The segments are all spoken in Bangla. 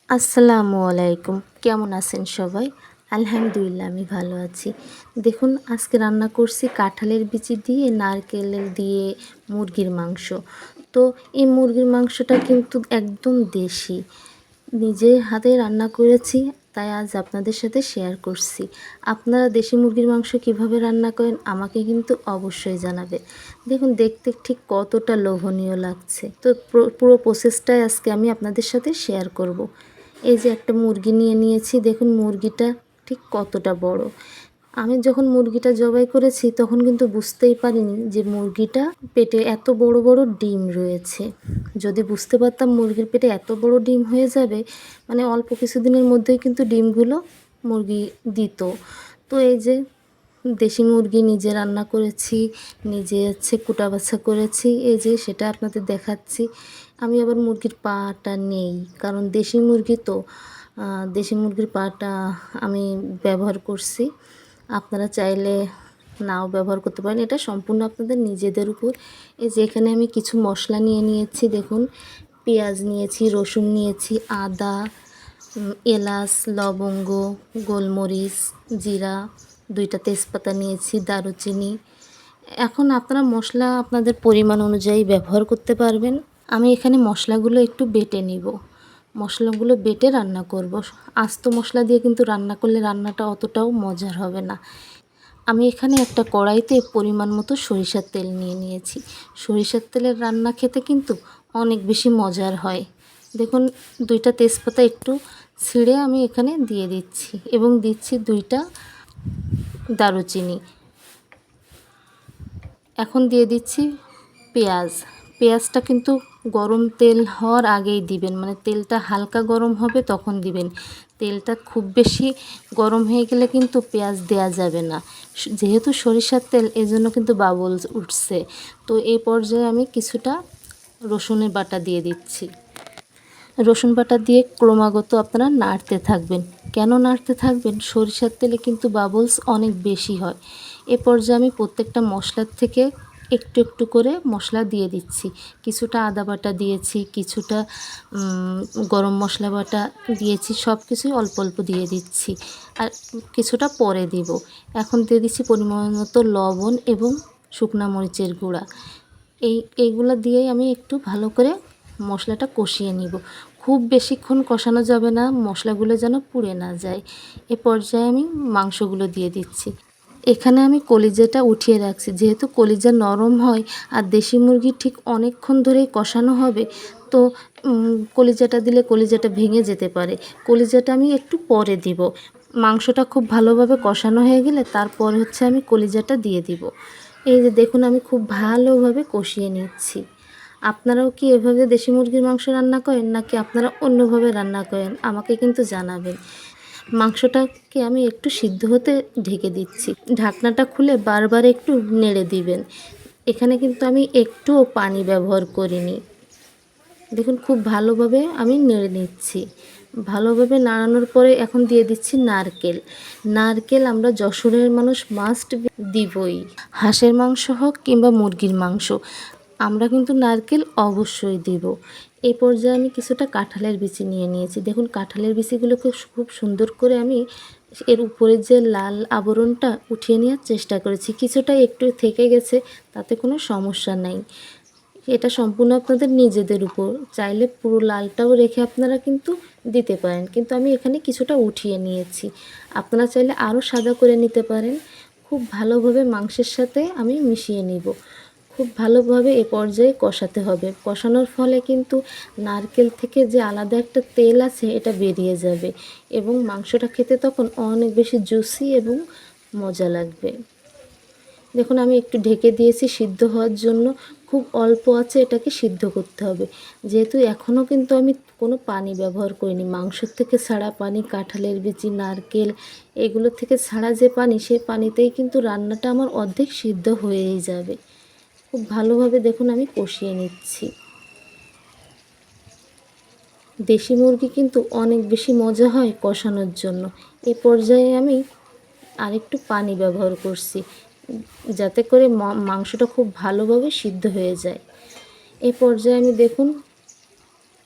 আসসালামু আলাইকুম। কেমন আছেন সবাই? আলহামদুলিল্লাহ আমি ভালো আছি। দেখুন আজকে রান্না করছি কাঁঠালের বিচি দিয়ে নারকেলের দিয়ে মুরগির মাংস। তো এই মুরগির মাংসটা কিন্তু একদম দেশি। নিজের হাতে রান্না করেছি, তাই আজ আপনাদের সাথে শেয়ার করছি। আপনারা দেশি মুরগির মাংস কিভাবে রান্না করেন আমাকে কিন্তু অবশ্যই জানাবে। দেখুন দেখতে ঠিক কতটা লোভনীয় লাগছে। তো পুরো প্রসেসটাই আজকে আমি আপনাদের সাথে শেয়ার করব। এই যে একটা মুরগি নিয়ে নিয়েছি, দেখুন মুরগিটা ঠিক কতটা বড়। আমি যখন মুরগিটা জবাই করেছি তখন কিন্তু বুঝতেই পারিনি যে মুরগিটা পেটে এত বড় বড় ডিম রয়েছে। যদি বুঝতে পারতাম মুরগির পেটে এত বড় ডিম হয়ে যাবে, মানে অল্প কিছুদিনের মধ্যেই কিন্তু ডিমগুলো মুরগি দিত। তো এই যে দেশি মুরগি নিজে রান্না করেছি, নিজে কুটা বাছা করেছি, এই যে সেটা আপনাদের দেখাচ্ছি। আমি আবার মুরগির পাটা নেই, কারণ দেশি মুরগি তো দেশি মুরগির পাটা আমি ব্যবহার করছি। আপনারা চাইলে নাও ব্যবহার করতে পারেন, এটা সম্পূর্ণ আপনাদের নিজেদের উপর। এই যে এখানে আমি কিছু মশলা নিয়ে নিয়েছি, দেখুন পেঁয়াজ নিয়েছি, রসুন নিয়েছি, আদা, এলাচ, লবঙ্গ, গোলমরিচ, জিরা, 2টা তেজপাতা নিয়েছি, দারুচিনি। এখন আপনারা মশলা আপনাদের পরিমাণ অনুযায়ী ব্যবহার করতে পারবেন। আমি এখানে মশলাগুলো একটু বেটে নিব। মশলাগুলো বেটে রান্না করব। আস্ত মশলা দিয়ে কিন্তু রান্না করলে রান্নাটা অতটাও মজার হবে না। আমি এখানে একটা কড়াইতে পরিমাণ মতো সরিষার তেল নিয়ে নিয়েছি। সরিষার তেলের রান্না খেতে কিন্তু অনেক বেশি মজার হয়। দেখুন 2টা তেজপাতা একটু ছিঁড়ে আমি এখানে দিয়ে দিচ্ছি এবং দিচ্ছি 2টা দারুচিনি। এখন দিয়ে দিচ্ছি পেঁয়াজ। পেঁয়াজটা কিন্তু গরম তেল হওয়ার আগেই দিবেন, মানে তেলটা হালকা গরম হবে তখন দিবেন। তেলটা খুব বেশি গরম হয়ে গেলে কিন্তু পেঁয়াজ দেয়া যাবে না। যেহেতু সরিষার তেল, এজন্য কিন্তু বাবলস উঠছে। তো এই পর্যায়ে আমি কিছুটা রসুনের বাটা দিয়ে দিচ্ছি। রসুন বাটা দিয়ে ক্রমাগত আপনারা নাড়তে থাকবেন। কেন নাড়তে থাকবেন? সরিষার তেলে কিন্তু বাবলস অনেক বেশি হয়। এ পর্যায়ে আমি প্রত্যেকটা মশলার থেকে একটু একটু করে মশলা দিয়ে দিচ্ছি। কিছুটা আদা বাটা দিয়েছি, কিছুটা গরম মশলা বাটা দিয়েছি, সব কিছুই অল্প অল্প দিয়ে দিচ্ছি, আর কিছুটা পরে দিব। এখন দিয়ে দিচ্ছি পরিমাণ মতো লবণ এবং শুকনা মরিচের গুঁড়া। এইগুলো দিয়েই আমি একটু ভালো করে মশলাটা কষিয়ে নিব। খুব বেশিক্ষণ কষানো যাবে না, মশলাগুলো যেন পুড়ে না যায়। এ পর্যায়ে আমি মাংসগুলো দিয়ে দিচ্ছি। এখানে আমি কলিজাটা উঠিয়ে রাখছি, যেহেতু কলিজা নরম হয় আর দেশি মুরগি ঠিক অনেকক্ষণ ধরেই কষানো হবে, তো কলিজাটা দিলে কলিজাটা ভেঙে যেতে পারে। কলিজাটা আমি একটু পরে দিব। মাংসটা খুব ভালোভাবে কষানো হয়ে গেলে তারপর আমি কলিজাটা দিয়ে দিব। এই যে দেখুন আমি খুব ভালোভাবে কষিয়ে নিচ্ছি। আপনারাও কি এভাবে দেশি মুরগির মাংস রান্না করেন, নাকি আপনারা অন্যভাবে রান্না করেন আমাকে কিন্তু জানাবেন। মাংসটাকে আমি একটু সিদ্ধ হতে ঢেকে দিচ্ছি। ঢাকনাটা খুলে বারবার একটু নেড়ে দিবেন। এখানে কিন্তু আমি একটুও পানি ব্যবহার করিনি। দেখুন খুব ভালোভাবে আমি নেড়ে নিচ্ছি। ভালোভাবে নাড়ানোর পরে এখন দিয়ে দিচ্ছি নারকেল। নারকেল আমরা যশোরের মানুষ মাস্ট দিবই, হাঁসের মাংস হোক কিংবা মুরগির মাংস, আমরা কিন্তু নারকেল অবশ্যই দিব। এই পর্যায়ে আমি কিছুটা কাঁঠালের বিচি নিয়ে নিয়েছি। দেখুন কাঁঠালের বিচিগুলোকে খুব সুন্দর করে আমি এর উপরে যে লাল আবরণটা উঠিয়ে নেওয়ার চেষ্টা করেছি। কিছুটা একটু থেকে গেছে, তাতে কোনো সমস্যা নাই। এটা সম্পূর্ণ আপনাদের নিজেদের উপর, চাইলে পুরো লালটাও রেখে আপনারা কিন্তু দিতে পারেন, কিন্তু আমি এখানে কিছুটা উঠিয়ে নিয়েছি। আপনারা চাইলে আরও সাদা করে নিতে পারেন। খুব ভালোভাবে মাংসের সাথে আমি মিশিয়ে নিব। খুব ভালোভাবে এ পর্যায়ে কষাতে হবে। কষানোর ফলে কিন্তু নারকেল থেকে যে আলাদা একটা তেল আছে এটা বেরিয়ে যাবে এবং মাংসটা খেতে তখন অনেক বেশি জুসি এবং মজা লাগবে। দেখুন আমি একটু ঢেকে দিয়েছি সিদ্ধ হওয়ার জন্য। খুব অল্প আছে এটাকে সিদ্ধ করতে হবে, যেহেতু এখনও কিন্তু আমি কোনো পানি ব্যবহার করিনি। মাংসর থেকে ছাড়া পানি, কাঁঠালের বিচি, নারকেল এগুলো থেকে ছাড়া যে পানি, সেই পানিতেই কিন্তু রান্নাটা আমার অর্ধেক সিদ্ধ হয়েই যাবে। খুব ভালোভাবে দেখুন আমি কষিয়ে নিচ্ছি। দেশি মুরগি কিন্তু অনেক বেশি মজা হয় কষানোর জন্য। এ পর্যায়ে আমি আরেকটু পানি ব্যবহার করছি, যাতে করে মাংসটা খুব ভালোভাবে সিদ্ধ হয়ে যায়। এ পর্যায়ে আমি দেখুন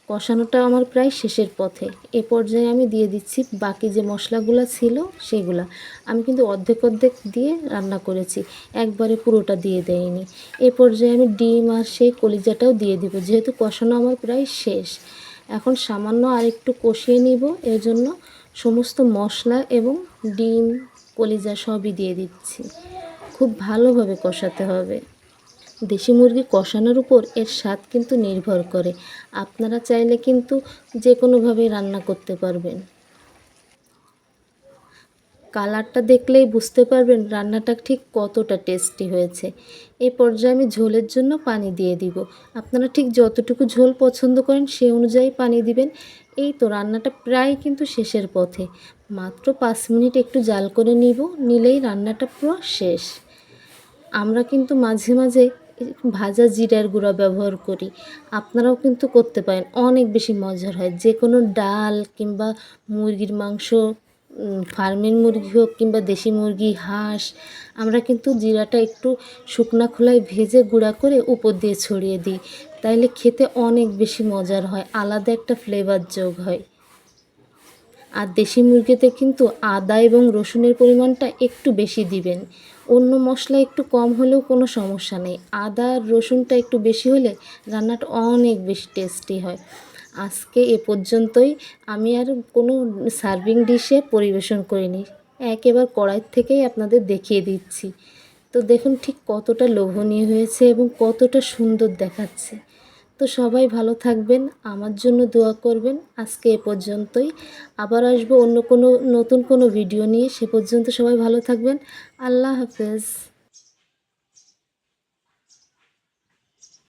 কষানোটা আমার প্রায় শেষের পথে। এ পর্যায়ে আমি দিয়ে দিচ্ছি বাকি যে মশলাগুলো ছিল সেগুলা। আমি কিন্তু অর্ধেক অর্ধেক দিয়ে রান্না করেছি, একবারে পুরোটা দিয়ে দেইনি। এ পর্যায়ে আমি ডিম আর সেই কলিজাটাও দিয়ে দিব, যেহেতু কষানো আমার প্রায় শেষ। এখন সামান্য আরেকটু কষিয়ে নিব, এর জন্য সমস্ত মশলা এবং ডিম কলিজা সবই দিয়ে দিচ্ছি। খুব ভালোভাবে কষাতে হবে। দেশি মুরগি কষানোর উপর এর স্বাদ কিন্তু নির্ভর করে। আপনারা চাইলে কিন্তু যে কোনোভাবেই রান্না করতে পারবেন। কালারটা দেখলেই বুঝতে পারবেন রান্নাটা ঠিক কতটা টেস্টি হয়েছে। এই পর্যায়ে আমি ঝোলের জন্য পানি দিয়ে দিব। আপনারা ঠিক যতটুকু ঝোল পছন্দ করেন সেই অনুযায়ী পানি দিবেন। এই তো রান্নাটা প্রায় কিন্তু শেষের পথে। মাত্র 5 মিনিট একটু জাল করে নিলেই রান্নাটা পুরো শেষ। আমরা কিন্তু মাঝে মাঝে ভাজা জিরার গুঁড়া ব্যবহার করি, আপনারাও কিন্তু করতে পারেন, অনেক বেশি মজার হয়। যে কোনো ডাল কিংবা মুরগির মাংস, ফার্মের মুরগি হোক কিংবা দেশি মুরগি, হাঁস, আমরা কিন্তু জিরাটা একটু শুকনা খোলায় ভেজে গুঁড়া করে উপর দিয়ে ছড়িয়ে দিই, তাইলে খেতে অনেক বেশি মজার হয়, আলাদা একটা ফ্লেভার যোগ হয়। আর দেশি মুরগিতে কিন্তু আদা এবং রসুনের পরিমাণটা একটু বেশি দিবেন। অন্য মশলা একটু কম হলেও কোনো সমস্যা নেই, আদা আর রসুনটা একটু বেশি হলে রান্নাটা অনেক বেশি টেস্টি হয়। আজকে এ পর্যন্তই। আমি আর কোনো সার্ভিং ডিশে পরিবেশন করিনি, একেবারে কড়াই থেকেই আপনাদের দেখিয়ে দিচ্ছি। তো দেখুন ঠিক কতটা লোভনীয় হয়েছে এবং কতটা সুন্দর দেখাচ্ছে। তো সবাই ভালো থাকবেন, আমার জন্য দোয়া করবেন। আজকে এ পর্যন্তই। আবার আসবো অন্য কোনো নতুন কোনো ভিডিও নিয়ে। সে পর্যন্ত সবাই ভালো থাকবেন। আল্লাহ হাফেজ।